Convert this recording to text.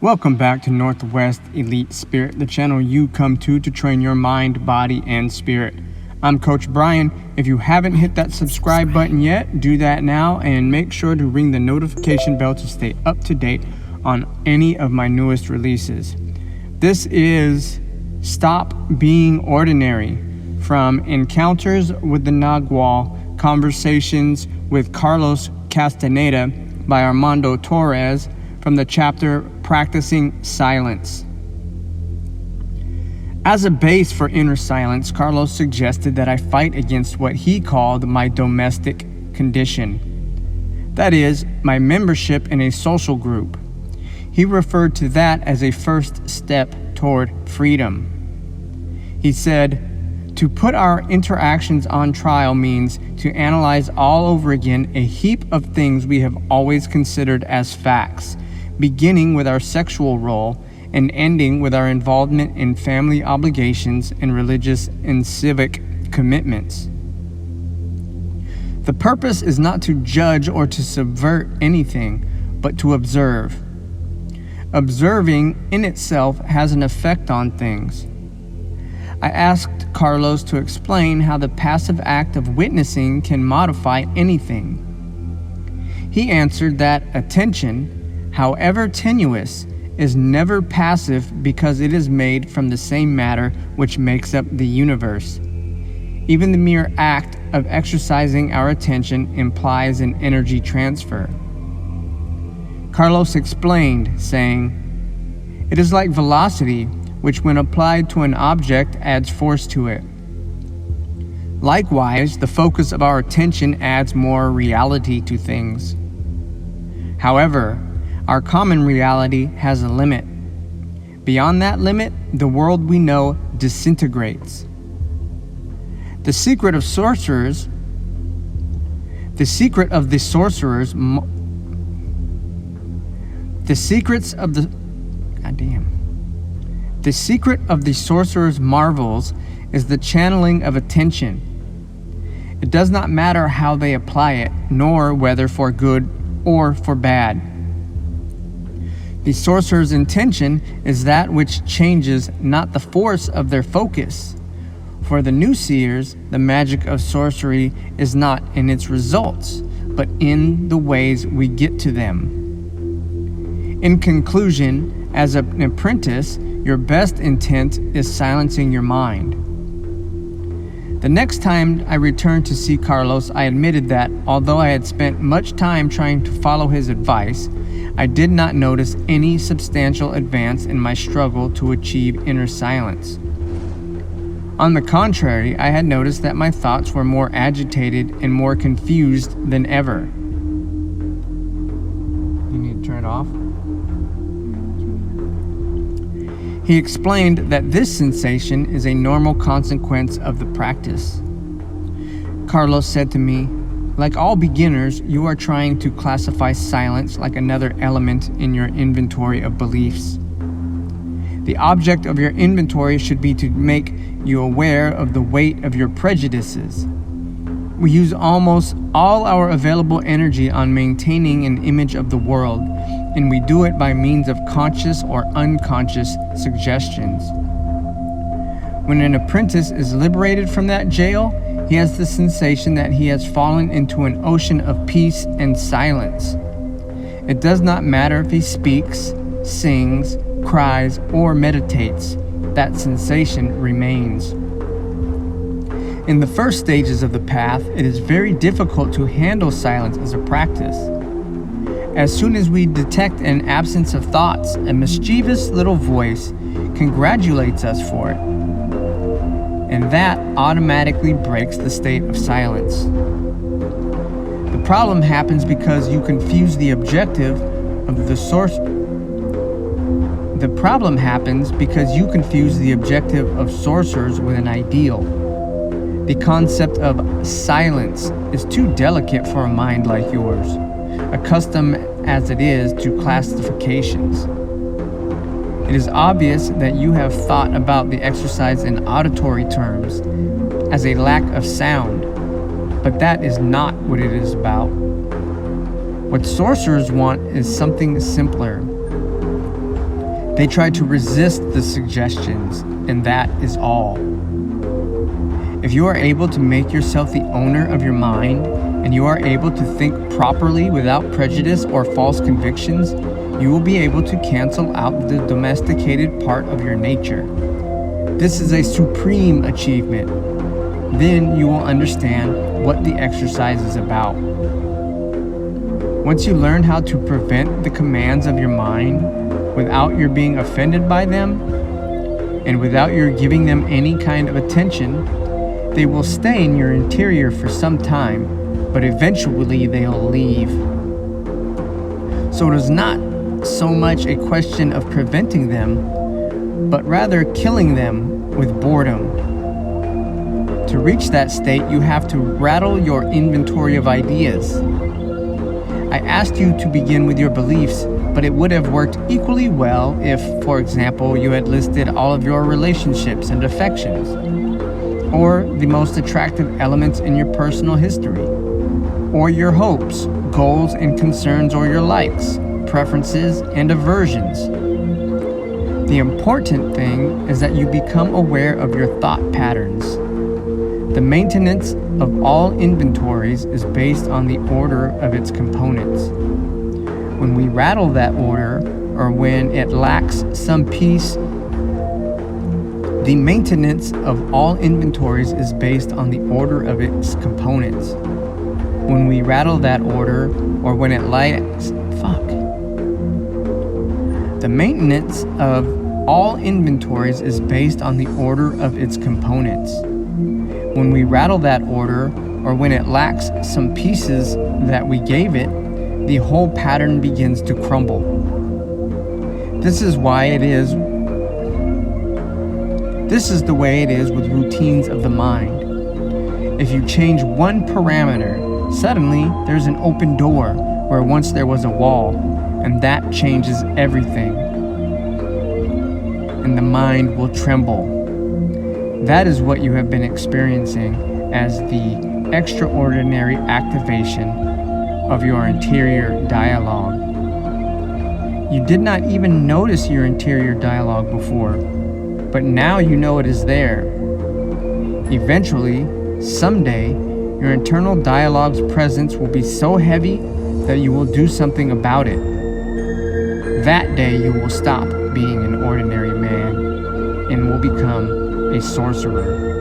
Welcome back to Northwest Elite Spirit, the channel you come to train your mind, body, and spirit. I'm Coach Brian. If you haven't hit that subscribe button yet, do that now and make sure to ring the notification bell to stay up to date on any of my newest releases. This is Stop Being Ordinary, from Encounters with the Nagual, Conversations with Carlos Castaneda by Armando Torres, from the chapter Practicing Silence. As a base for inner silence, Carlos suggested that I fight against what he called my domestic condition. That is, my membership in a social group. He referred to that as a first step toward freedom. He said, to put our interactions on trial means to analyze all over again a heap of things we have always considered as facts, beginning with our sexual role and ending with our involvement in family obligations and religious and civic commitments. The purpose is not to judge or to subvert anything, but to observe. Observing in itself has an effect on things. I asked Carlos to explain how the passive act of witnessing can modify anything. He answered that attention, however tenuous, is never passive because it is made from the same matter which makes up the universe. Even the mere act of exercising our attention implies an energy transfer. Carlos explained, saying, "It is like velocity, which when applied to an object adds force to it. Likewise, the focus of our attention adds more reality to things. However, our common reality has a limit. Beyond that limit, the world we know disintegrates. The secret of the sorcerers marvels is the channeling of attention. It does not matter how they apply it, nor whether for good or for bad. The sorcerer's intention is that which changes, not the force of their focus. For the new seers, the magic of sorcery is not in its results, but in the ways we get to them. In conclusion, as an apprentice, your best intent is silencing your mind." The next time I returned to see Carlos, I admitted that, although I had spent much time trying to follow his advice, I did not notice any substantial advance in my struggle to achieve inner silence. On the contrary, I had noticed that my thoughts were more agitated and more confused than ever. You need to turn it off? He explained that this sensation is a normal consequence of the practice. Carlos said to me, "Like all beginners, you are trying to classify silence like another element in your inventory of beliefs. The object of your inventory should be to make you aware of the weight of your prejudices. We use almost all our available energy on maintaining an image of the world, and we do it by means of conscious or unconscious suggestions. When an apprentice is liberated from that jail, he has the sensation that he has fallen into an ocean of peace and silence. It does not matter if he speaks, sings, cries, or meditates, that sensation remains. In the first stages of the path, it is very difficult to handle silence as a practice. As soon as we detect an absence of thoughts, a mischievous little voice congratulates us for it, and that automatically breaks the state of silence. The problem happens because you confuse the objective of the source. The problem happens because you confuse the objective of sorcerers with an ideal. The concept of silence is too delicate for a mind like yours, accustomed as it is to classifications. It is obvious that you have thought about the exercise in auditory terms as a lack of sound, but that is not what it is about. What sorcerers want is something simpler. They try to resist the suggestions, and that is all. If you are able to make yourself the owner of your mind, and you are able to think properly without prejudice or false convictions, you will be able to cancel out the domesticated part of your nature. This is a supreme achievement. Then you will understand what the exercise is about. Once you learn how to prevent the commands of your mind without your being offended by them, and without your giving them any kind of attention, they will stay in your interior for some time, but eventually they'll leave. So it is not so much a question of preventing them, but rather killing them with boredom. To reach that state, you have to rattle your inventory of ideas. I asked you to begin with your beliefs, but it would have worked equally well if, for example, you had listed all of your relationships and affections, or the most attractive elements in your personal history, or your hopes, goals, and concerns, or your likes, preferences, and aversions. The important thing is that you become aware of your thought patterns. The maintenance of all inventories is based on the order of its components. When we rattle that order, or when it lacks some piece, the maintenance of all inventories is based on the order of its components. When we rattle that order, or when it lacks, The maintenance of all inventories is based on the order of its components. When we rattle that order, or when it lacks some pieces that we gave it, the whole pattern begins to crumble. This is the way it is with routines of the mind. If you change one parameter, suddenly there's an open door where once there was a wall, and that changes everything. And the mind will tremble. That is what you have been experiencing as the extraordinary activation of your interior dialogue. You did not even notice your interior dialogue before, but now you know it is there. Eventually, someday, your internal dialogue's presence will be so heavy that you will do something about it. That day you will stop being an ordinary man and will become a sorcerer.